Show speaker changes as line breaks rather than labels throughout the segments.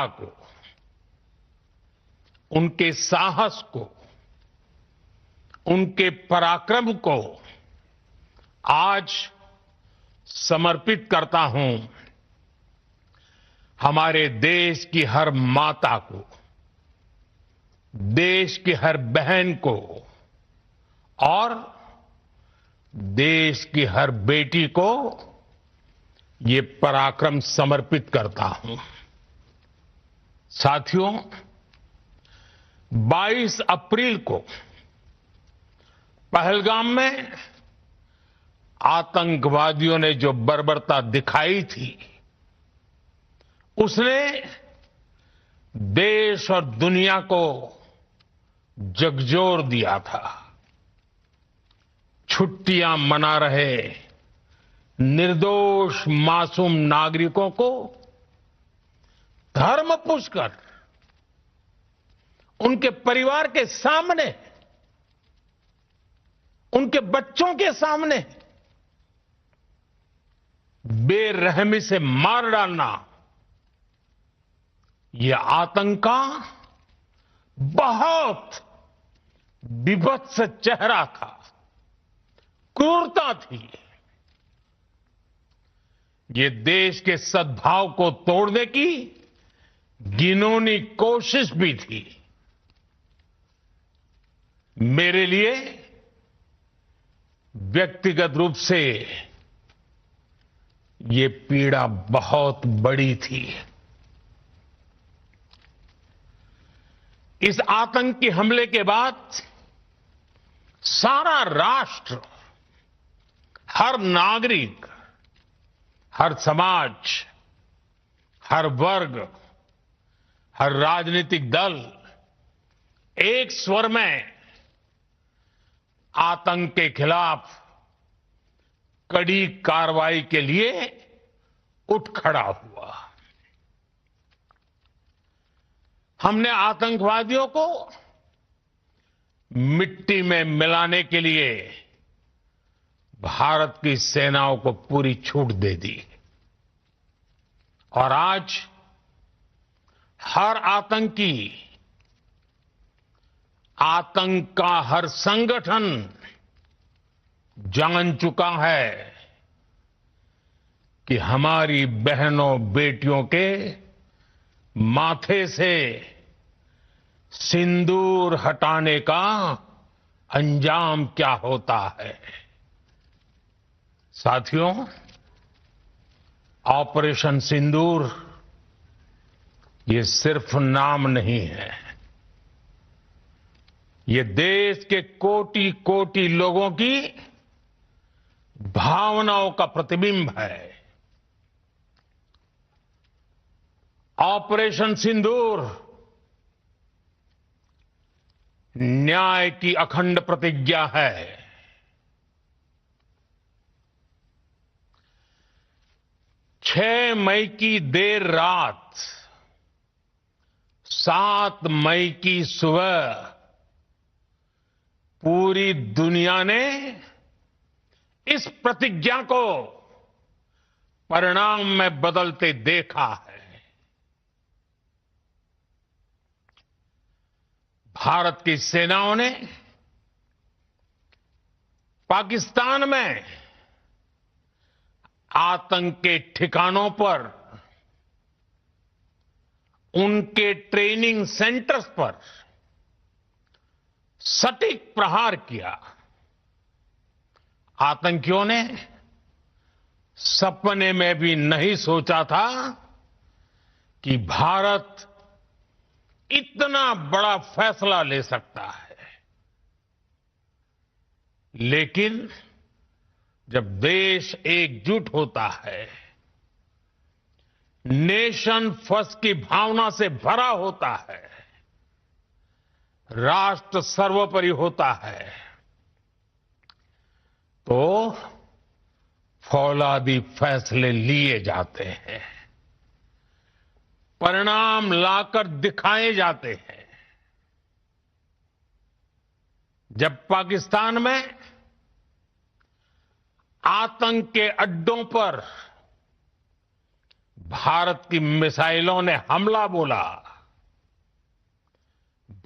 को, उनके साहस को, उनके पराक्रम को आज समर्पित करता हूं हमारे देश की हर माता को, देश की हर बहन को और देश की हर बेटी को ये पराक्रम समर्पित करता हूं। साथियों, 22 अप्रैल को पहलगाम में आतंकवादियों ने जो बर्बरता दिखाई थी, उसने देश और दुनिया को झकझोर दिया था। छुट्टियां मना रहे निर्दोष मासूम नागरिकों को धर्म पूछकर उनके परिवार के सामने, उनके बच्चों के सामने बेरहमी से मार डालना, यह आतंक का बहुत विभत्स चेहरा था, क्रूरता थी। ये देश के सद्भाव को तोड़ने की घिनौनी कोशिश भी थी। मेरे लिए व्यक्तिगत रूप से ये पीड़ा बहुत बड़ी थी। इस आतंकी हमले के बाद सारा राष्ट्र, हर नागरिक, हर समाज, हर वर्ग, हर राजनीतिक दल एक स्वर में आतंक के खिलाफ कड़ी कार्रवाई के लिए उठ खड़ा हुआ। हमने आतंकवादियों को मिट्टी में मिलाने के लिए भारत की सेनाओं को पूरी छूट दे दी और आज हर आतंकी, आतंक का हर संगठन जान चुका है कि हमारी बहनों बेटियों के माथे से सिंदूर हटाने का अंजाम क्या होता है। साथियों, ऑपरेशन सिंदूर ये सिर्फ नाम नहीं है, ये देश के कोटि कोटि लोगों की भावनाओं का प्रतिबिंब है। ऑपरेशन सिंदूर न्याय की अखंड प्रतिज्ञा है। 6 मई की देर रात, 7 मई की सुबह पूरी दुनिया ने इस प्रतिज्ञा को परिणाम में बदलते देखा है। भारत की सेनाओं ने पाकिस्तान में आतंक के ठिकानों पर, उनके ट्रेनिंग सेंटर्स पर सटीक प्रहार किया। आतंकियों ने सपने में भी नहीं सोचा था कि भारत इतना बड़ा फैसला ले सकता है। लेकिन जब देश एकजुट होता है, नेशन फर्स्ट की भावना से भरा होता है, राष्ट्र सर्वोपरि होता है, तो फौलादी फैसले लिए जाते हैं, परिणाम लाकर दिखाए जाते हैं। जब पाकिस्तान में आतंक के अड्डों पर भारत की मिसाइलों ने हमला बोला,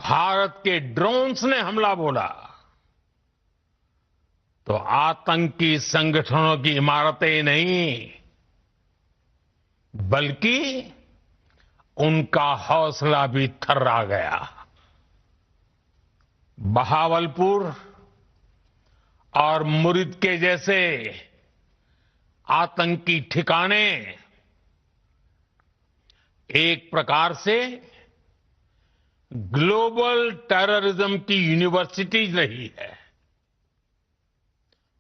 भारत के ड्रोन्स ने हमला बोला, तो आतंकी संगठनों की इमारतें नहीं, बल्कि उनका हौसला भी थर्रा गया। बहावलपुर और मुरिद के जैसे आतंकी ठिकाने एक प्रकार से ग्लोबल टेररिज्म की यूनिवर्सिटीज रही है।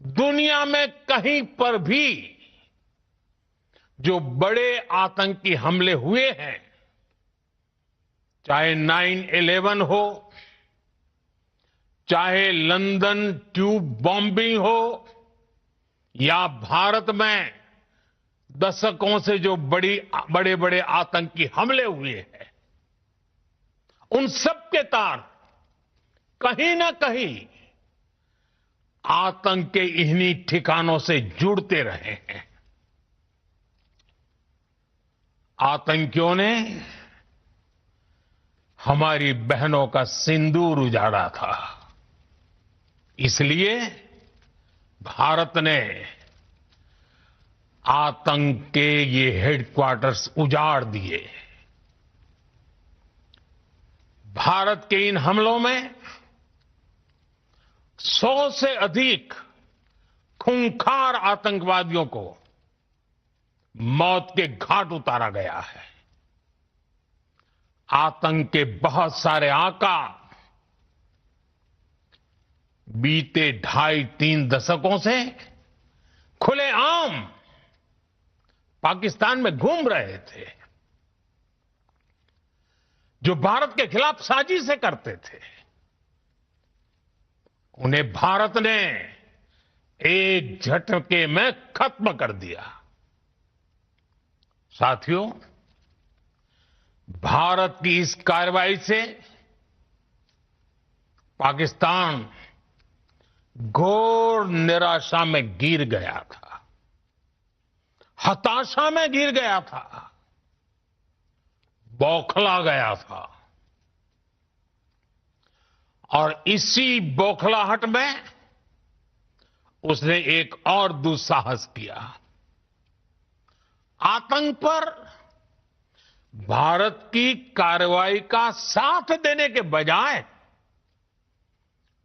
दुनिया में कहीं पर भी जो बड़े आतंकी हमले हुए हैं, चाहे 9/11 हो, चाहे लंदन ट्यूब बॉम्बिंग हो, या भारत में दशकों से जो बड़े बड़े आतंकी हमले हुए हैं, उन सब के तार कहीं ना कहीं आतंक के इन्हीं ठिकानों से जुड़ते रहे हैं। आतंकियों ने हमारी बहनों का सिंदूर उजाड़ा था, इसलिए भारत ने आतंक के ये हेडक्वार्टर्स उजाड़ दिए। भारत के इन हमलों में 100 से अधिक खूंखार आतंकवादियों को मौत के घाट उतारा गया है। आतंक के बहुत सारे आका बीते 2.5-3 दशकों से खुलेआम पाकिस्तान में घूम रहे थे, जो भारत के खिलाफ साजिशें करते थे। उन्हें भारत ने एक झटके में खत्म कर दिया। साथियों, भारत की इस कार्रवाई से पाकिस्तान घोर निराशा में गिर गया था, हताशा में गिर गया था, बौखला गया था। और इसी बौखलाहट में उसने एक और दुस्साहस किया। आतंक पर भारत की कार्रवाई का साथ देने के बजाय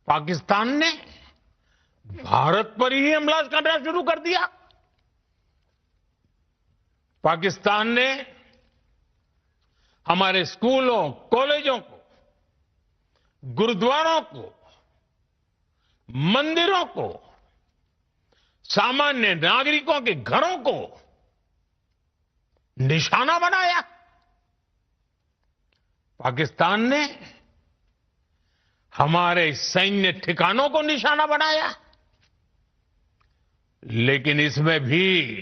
पाकिस्तान ने भारत पर ही हमला करना शुरू कर दिया। पाकिस्तान ने हमारे स्कूलों, कॉलेजों को, गुरुद्वारों को, मंदिरों को, सामान्य नागरिकों के घरों को निशाना बनाया। पाकिस्तान ने हमारे सैन्य ठिकानों को निशाना बनाया। लेकिन इसमें भी